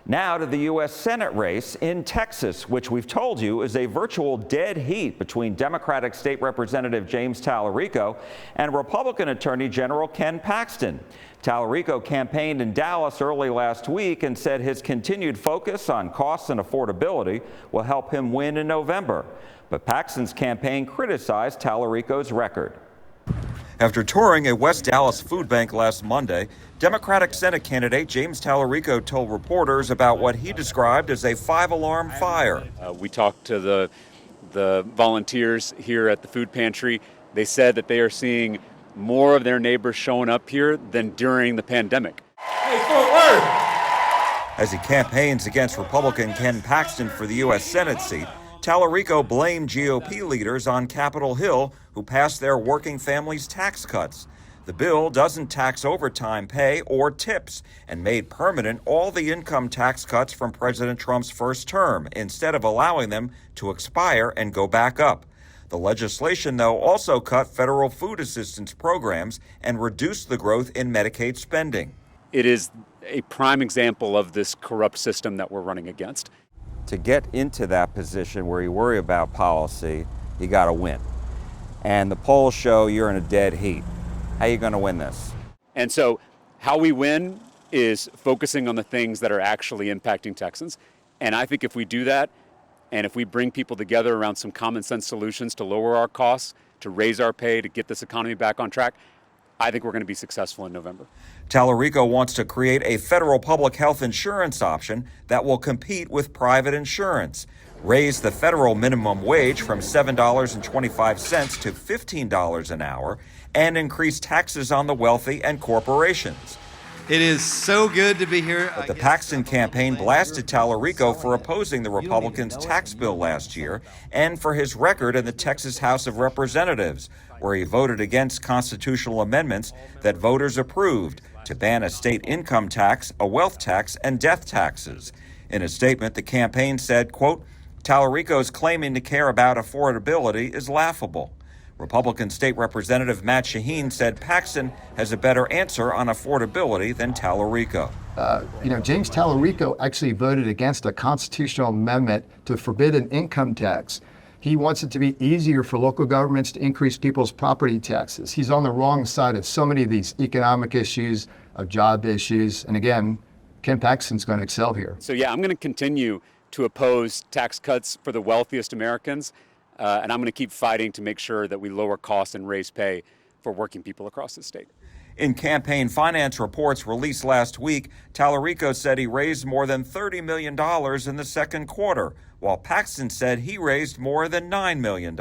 Now to the U.S. Senate race in Texas, which we've told you is a virtual dead heat between Democratic State Representative James Talarico and Republican Attorney General Ken Paxton. Talarico campaigned in Dallas early last week and said his continued focus on costs and affordability will help him win in November. But Paxton's campaign criticized Talarico's record. After touring a West Dallas food bank last Monday, Democratic Senate candidate James Talarico told reporters about what he described as a five-alarm fire. We talked to the volunteers here at the food pantry. They said that they are seeing more of their neighbors showing up here than during the pandemic. Hey, Fort Worth! As he campaigns against Republican Ken Paxton for the U.S. Senate seat, Talarico blamed GOP leaders on Capitol Hill who passed their working families tax cuts. The bill doesn't tax overtime pay or tips and made permanent all the income tax cuts from President Trump's first term instead of allowing them to expire and go back up. The legislation, though, also cut federal food assistance programs and reduced the growth in Medicaid spending. It is a prime example of this corrupt system that we're running against. To get into that position where you worry about policy, you got to win. And the polls show you're in a dead heat. How are you going to win this? And so how we win is focusing on the things that are actually impacting Texans. And I think if we do that, and if we bring people together around some common sense solutions to lower our costs, to raise our pay, to get this economy back on track, I think we're going to be successful in November. Talarico wants to create a federal public health insurance option that will compete with private insurance, raise the federal minimum wage from $7.25 to $15 an hour, and increase taxes on the wealthy and corporations. It is so good to be here. But the Paxton campaign blasted Talarico for opposing the Republicans' tax bill last year and for his record in the Texas House of Representatives, where he voted against constitutional amendments that voters approved to ban a state income tax, a wealth tax, and death taxes. In a statement, the campaign said, quote, "Talarico's claiming to care about affordability is laughable." Republican State Representative Matt Shaheen said Paxton has a better answer on affordability than Talarico. James Talarico actually voted against a constitutional amendment to forbid an income tax. He wants it to be easier for local governments to increase people's property taxes. He's on the wrong side of so many of these economic issues, of job issues. And again, Ken Paxton's going to excel here. So yeah, I'm going to continue to oppose tax cuts for the wealthiest Americans. And I'm going to keep fighting to make sure that we lower costs and raise pay for working people across the state. In campaign finance reports released last week, Talarico said he raised more than $30 million in the second quarter, while Paxton said he raised more than $9 million.